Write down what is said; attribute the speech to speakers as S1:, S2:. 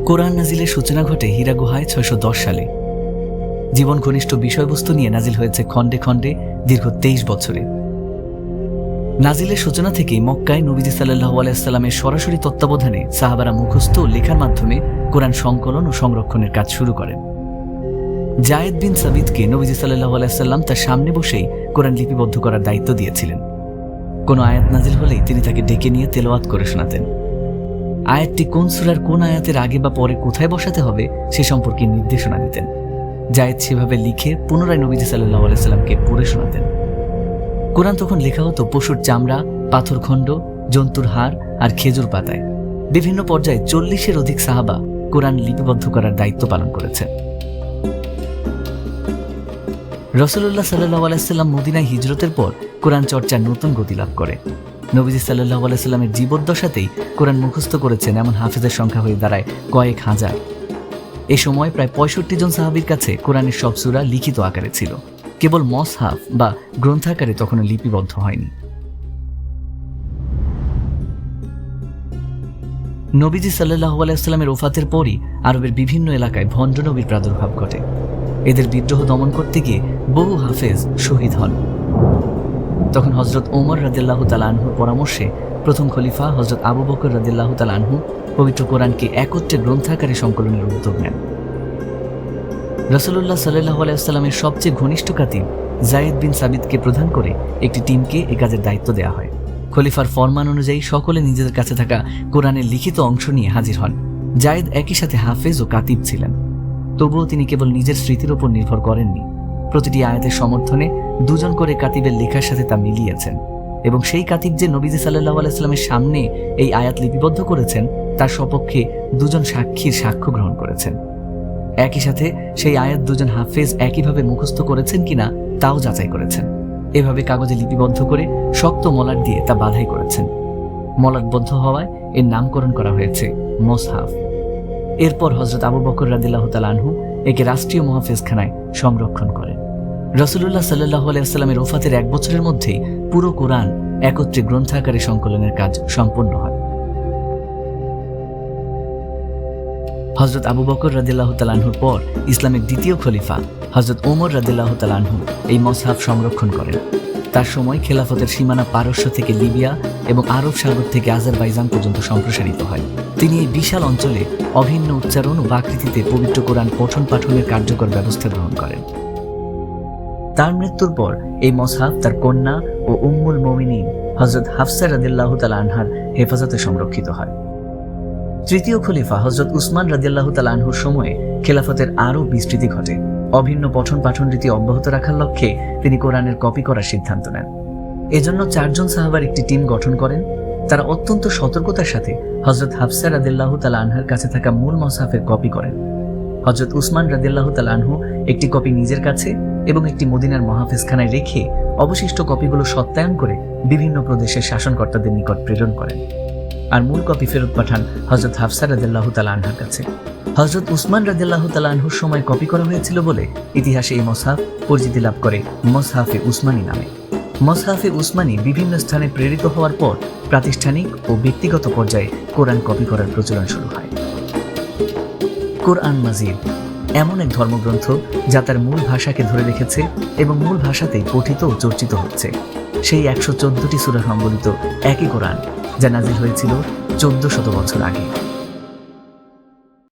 S1: কোরআন নাজিলের সূচনা ঘটে হীরা গুহায় ৬১০ সালে। জীবন ঘনিষ্ঠ বিষয়বস্তু নিয়ে নাজিল হয়েছে খণ্ডে খণ্ডে দীর্ঘ ২৩ বছরে। নাজিলের সূচনা থেকেই মক্কায় নবীজি সাল্লাল্লাহু আলাইহি সাল্লামের সরাসরি তত্ত্বাবধানে সাহাবারা মুখস্থ ও লেখার মাধ্যমে কোরআন সংকলন ও সংরক্ষণের কাজ শুরু করেন। জায়েদ বিন সাবিতকে নবীজি সাল্লাল্লাহু আলাইহি সাল্লাম তার সামনে বসেই কোরআন লিপিবদ্ধ করার দায়িত্ব দিয়েছিলেন। কোনো আয়াত নাজিল হলেই তিনি তাকে ডেকে নিয়ে তেলাওয়াত করে শোনাতেন। আয়াতটি কোন সূরার কোন আয়াতের আগে বা পরে কোথায় বসাতে হবে সে সম্পর্কে নির্দেশনা দিতেন। জায়েদ সেভাবে লিখে পুনরায় নবীজি সাল্লাল্লাহু আলাইহি সাল্লামকে পড়ে শোনাতেন। কোরআন তখন লেখা হতো পশুর চামড়া, পাথরখণ্ড, জন্তুর হাড় আর খেজুর পাতায়। বিভিন্ন পর্যায়ে ৪০-এর অধিক সাহাবা কোরআন লিপিবদ্ধ করার দায়িত্ব পালন করেছেন। রাসূলুল্লাহ সাল্লাল্লাহু আলাইহি সাল্লাম মদিনায় হিজরতের পর কোরআন চর্চার নতুন গতি লাভ করে। নবীজি সাল্লাল্লাহু আলাইহি সাল্লামের জীবদ্দশাতেই কোরআন মুখস্থ করেছেন এমন হাফেজের সংখ্যা হয়ে দাঁড়ায় কয়েক হাজার। এ সময় প্রায় ৬৫ জন সাহাবীর কাছে কোরআনের সব সূরা লিখিত আকারে ছিল, কেবল মসহাফ বা গ্রন্থাকারে তখনও লিপিবদ্ধ হয়নি। নবীজি সাল্লাল্লাহু আলাইহি সাল্লামের ওফাতের পরই আরবের বিভিন্ন এলাকায় ভণ্ড নবীর প্রাদুর্ভাব ঘটে। এদের বিদ্রোহ দমন করতে গিয়ে বহু হাফেজ শহীদ হন। তখন হযরত ওমর রাদিয়াল্লাহু তাআলা আনহুর পরামর্শে প্রথম খলিফা হযরত আবু বকর রাদিয়াল্লাহু তাআলা আনহু পবিত্র কোরআনকে একত্রে গ্রন্থাকারে সংকলনের উদ্যোগ নেন। রাসূলুল্লাহ সাল্লাল্লাহু আলাইহি ওয়াসাল্লামের সবচেয়ে ঘনিষ্ঠ কাতিব জায়েদ বিন সাবিতকে প্রধান করে একটি টিমকে এ কাজের দায়িত্ব দেওয়া হয়। খলিফার ফরমান অনুযায়ী সকলে নিজেদের কাছে থাকা কোরআনের লিখিত অংশ নিয়ে হাজির হন। জায়েদ একই সাথে হাফেজ ও কাতিব ছিলেন, তবুও তিনি কেবল নিজের স্মৃতির উপর নির্ভর করেননি। প্রতিটি আয়াতের সমর্থনে দুজন করে কাতিবের লেখার সাথে তা মিলিয়েছেন এবং সেই কাতিব যে নবীজি সাল্লাল্লাহু আলাইহি ওয়াসাল্লামের সামনে এই আয়াত লিপিবদ্ধ করেছেন তার সপক্ষে দুজন সাক্ষীর সাক্ষ্য গ্রহণ করেছেন। একই সাথে সেই আয়াত দুজন হাফেজ একইভাবে মুখস্থ করেছেন কিনা তাও যাচাই করেছেন। এভাবে কাগজে লিপিবদ্ধ করে শক্ত মলাট দিয়ে তা বাঁধাই করেছেন। মলাটবদ্ধ হওয়ায় এর নামকরণ করা হয়েছে মুসহাফ। এরপর হযরত আবু বকর রাদিয়াল্লাহু তাআলা আনহু একে রাষ্ট্রীয় মুহাফেজখানায় সংরক্ষণ করেন। রাসূলুল্লাহ সাল্লাল্লাহু আলাইহি ওয়াসাল্লামের ওফাতের ১ বছরের মধ্যেই পুরো কোরআন একত্রে গ্রন্থাকারে সংকলনের কাজ সম্পন্ন হয়। হযরত আবু বকর রাদিয়াল্লাহু তাআলা আনহুর পর ইসলামের দ্বিতীয় খলিফা হযরত ওমর রাদিয়াল্লাহু তাআলা আনহু এই মুসহাফ সংরক্ষণ করেন। তার সময় খেলাফতের সীমানা পারস্য থেকে লিবিয়া এবং আরব সাগর থেকে আজারবাইজান পর্যন্ত সম্প্রসারিত হয়। তিনি এই বিশাল অঞ্চলে অভিন্ন উচ্চারণ ও আকৃতিতে পবিত্র কোরআন পঠন পাঠনের কার্যকর ব্যবস্থা গ্রহণ করেন। তার মৃত্যুর পর এই মুসহাফ তার কন্যা ও উম্মুল মুমিনিন হযরত হাফসা রাদিয়াল্লাহু তাআলা আনহার হেফাজতে সংরক্ষিত হয়। তৃতীয় খলিফা হযরত উসমান রাদিয়াল্লাহু তাআলা আনহুর সময়ে খেলাফতের আরও বিস্তৃতি ঘটে। অভিন্ন পঠন পাঠন রীতি অব্যাহত রাখার লক্ষ্যে তিনি কোরআনের কপি করার সিদ্ধান্ত নেন। এজন্য ৪ জন সাহাবার একটি টিম গঠন করেন। তারা অত্যন্ত সতর্কতার সাথে হযরত হাফসা রাদিয়াল্লাহু তাআলা আনহার কাছে থাকা মূল মুসহাফের কপি করেন। হযরত উসমান রাদিয়াল্লাহু তাআলা আনহু একটি কপি নিজের কাছে এবং একটি মদিনার মুহাফেজখানায় রেখে অবশিষ্ট কপিগুলো সত্যায়ন করে বিভিন্ন প্রদেশের শাসনকর্তাদের নিকট প্রেরণ করেন। আর মূল কপি ফেরত পাঠান হযরত হাফসা রাদিয়াল্লাহু তাআলা আনহার কাছে। হযরত উসমান রাদিয়াল্লাহু তাআলা আনহুর সময় কপি করা হয়েছিল বলে ইতিহাসে এই মুসহাফ পরিচিতি লাভ করে মুসহাফে উসমানী নামে। মুসহাফে উসমানী বিভিন্ন স্থানে প্রেরিত হওয়ার পর প্রাতিষ্ঠানিক ও ব্যক্তিগত পর্যায়ে কোরআন কপি করার প্রচলন শুরু হয়। কোরআন মাজিদ এমন এক ধর্মগ্রন্থ যা তার মূল ভাষাকে ধরে রেখেছে এবং মূল ভাষাতেই পঠিত ও চর্চিত হচ্ছে। সেই ১১৪টি সূরা সম্বলিত একই কোরআন যা নাজিল হয়েছিল ১৪০০ বছর আগে।